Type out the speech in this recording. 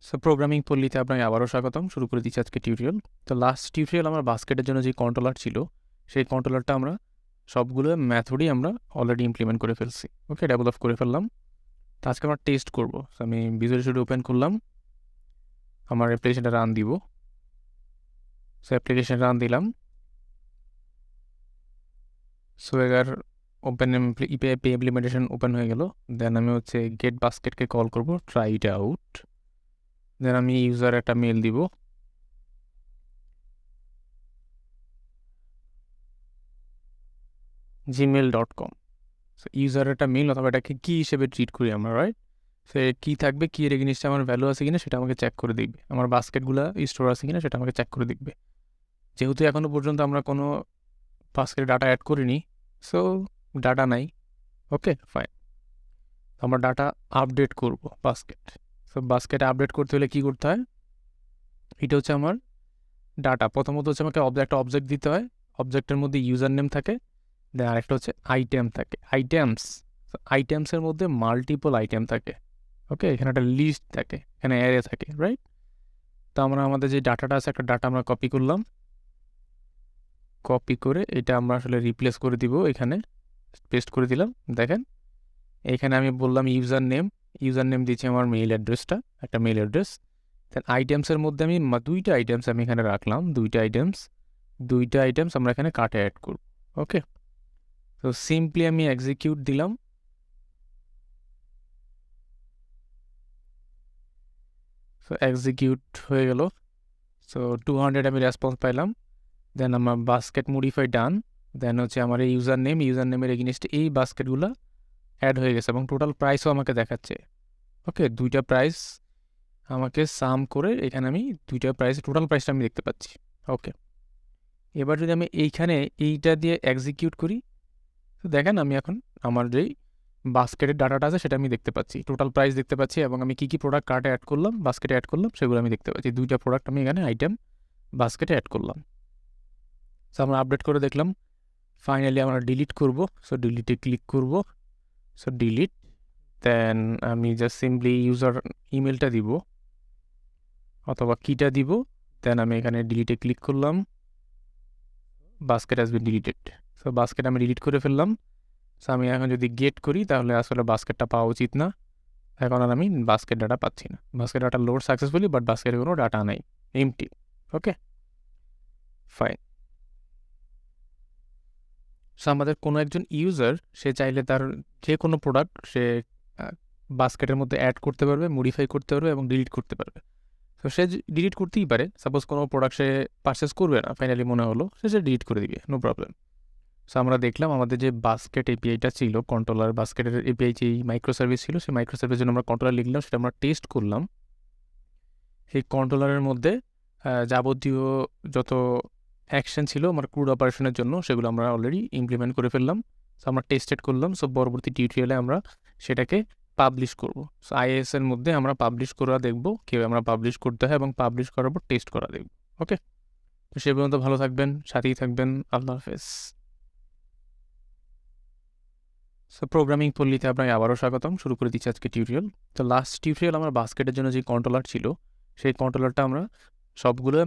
So programming পল্লীতে আপনাকে আবারও স্বাগতম। শুরু করে দিচ্ছি আজকে টিউটোরিয়াল। তো লাস্ট টিউটোরিয়াল আমার বাস্কেটের জন্য যে কন্ট্রোলার ছিল, সেই কন্ট্রোলারটা আমরা সবগুলো মেথডই আমরা অলরেডি ইমপ্লিমেন্ট করে ফেলছি। ওকে, ডেভেলপ করে ফেললাম। তো আজকে আমরা টেস্ট করব। সো আমি ভিজুয়াল স্টুডিও ওপেন করলাম, আমার অ্যাপ্লিকেশনটা রান দিব। সো অ্যাপ্লিকেশন রান দিলাম। সো এবার ওপেন ইপিআই ইমপ্লিমেন্টেশন ওপেন হয়ে গেল। দেন আমি হচ্ছে গেট বাস্কেটকে কল করব, ট্রাই ইট আউট। দেন আমি ইউজার একটা মেল দিব। gmail.com। সো ইউজার একটা মেল অথবা এটাকে কি হিসেবে ট্রিট করি আমরা, রাইট? সে কি থাকবে, কি এর এগেইনস্টে আমার ভ্যালু আছে কিনা সেটা আমাকে চেক করে দেখবে, আমার বাস্কেটগুলো স্টোর আছে কিনা সেটা আমাকে চেক করে দেখবে। যেহেতু এখনো পর্যন্ত আমরা কোনো বাস্কেটে ডাটা অ্যাড করিনি, সো ডাটা নাই। ওকে, ফাইন। আমরা ডাটা আপডেট করব বাস্কেট। সো বাস্কেটে আপডেট করতে হলে কি করতে হয়? এটা হচ্ছে আমার ডাটা। প্রথমত হচ্ছে আমাকে একটা অবজেক্ট দিতে হয়। অবজেক্টের মধ্যে ইউজার নেম থাকে, দেন আরেকটা হচ্ছে আইটেম থাকে, আইটেমসের মধ্যে মাল্টিপল আইটেম থাকে। ওকে, এখানে একটা লিস্ট থাকে, এখানে অ্যারে থাকে, রাইট? তো আমরা আমাদের যে ডাটাটা আছে, একটা ডাটা আমরা কপি করলাম। কপি করে এটা আমরা আসলে রিপ্লেস করে দিব, এখানে পেস্ট করে দিলাম। দেখেন এখানে আমি বললাম ইউজার নেম দিয়েছি আমার মেইল অ্যাড্রেসটা, একটা মেইল অ্যাড্রেস। দেন আইটেমসের মধ্যে আমি দুইটা আইটেমস আমি এখানে রাখলাম, দুইটা আইটেমস আমরা এখানে কাটে অ্যাড করব। ওকে, তো সিম্পলি আমি এক্সিকিউট দিলাম। সো এক্সিকিউট হয়ে গেল। সো 200 আমি রেসপন্স পাইলাম। দেন আমার বাস্কেট মডিফাই ডান। দেন হচ্ছে আমার এই ইউজার নেমের এগেইনস্টে এই বাস্কেটগুলো অ্যাড হয়ে গেছে এবং টোটাল প্রাইসও আমাকে দেখাচ্ছে। ওকে, দুইটা প্রাইস আমাকে সাম করে এখানে আমি দুইটা টোটাল প্রাইসটা আমি দেখতে পাচ্ছি। ওকে, এবার যদি আমি এইটা দিয়ে এক্সিকিউট করি, তো দেখেন আমি এখন আমার যেই বাস্কেটের ডাটাটা আছে সেটা আমি দেখতে পাচ্ছি, টোটাল প্রাইস দেখতে পাচ্ছি এবং আমি কী প্রোডাক্ট কার্টে অ্যাড করলাম, বাস্কেটে অ্যাড করলাম, সেগুলো আমি দেখতে পাচ্ছি। দুইটা প্রোডাক্ট আমি এখানে আইটেম বাস্কেটে অ্যাড করলাম। সো আমরা আপডেট করে দেখলাম। ফাইনালি আমরা ডিলিট করব। সো ডিলিটে ক্লিক করব। So delete. দেন আমি জাস্ট সিম্পলি ইউজার ইমেলটা দিব অথবা কিটা দিব। দেন আমি এখানে ডিলিটে ক্লিক করলাম। Basket has been deleted. So basket আমি ডিলিট করে ফেললাম। সো আমি এখন যদি গেট করি তাহলে আসলে বাস্কেটটা পাওয়া উচিত না। এখন আর আমি বাস্কেট ডাটা পাচ্ছি না। Basket data load successfully, but বাস্কেটে কোনো ডাটা নাই, এমটি। ওকে, ফাইন। সো আমাদের কোনো একজন ইউজার, সে চাইলে তার যে কোনো প্রোডাক্ট সে বাস্কেটের মধ্যে অ্যাড করতে পারবে, মডিফাই করতে পারবে এবং ডিলিট করতে পারবে। তো সে ডিলিট করতেই পারে। সাপোজ কোনো প্রোডাক্ট সে পারচেস করবে না, ফাইনালি মনে হলো সে ডিলিট করে দিবে, নো প্রবলেম। সো আমরা দেখলাম আমাদের যে বাস্কেট এপিআইটা ছিল, কন্ট্রোলার বাস্কেটের এপিআই যে মাইক্রোসার্ভিস ছিল, সেই মাইক্রোসার্ভিসের জন্য আমরা কন্ট্রোলার লিখলাম, সেটা আমরা টেস্ট করলাম। সেই কন্ট্রোলারের মধ্যে যাবতীয় যত অ্যাকশন ছিল আমার ক্রুড অপারেশনের জন্য, সেগুলো আমরা অলরেডি ইমপ্লিমেন্ট করে ফেললাম। সো আমরা টেস্টেড করলাম। সো পরবর্তী টিউটোরিয়ালে আমরা সেটাকে পাবলিশ করব। সো আইএস এর মধ্যে আমরা পাবলিশ করা দেখব, কীভাবে আমরা পাবলিশ করতে হয় এবং পাবলিশ করার পর টেস্ট করা দেখব। ওকে, তো সে পর্যন্ত ভালো থাকবেন, সাথেই থাকবেন। আল্লাহ হাফেজ। সো প্রোগ্রামিং পল্লীতে আপনাকে আবারও স্বাগতম। শুরু করে দিচ্ছি আজকে টিউটোরিয়াল। তো লাস্ট টিউটোরিয়াল আমার বাস্কেটের জন্য যে কন্ট্রোলার ছিল, সেই কন্ট্রোলারটা আমরা সবগুলো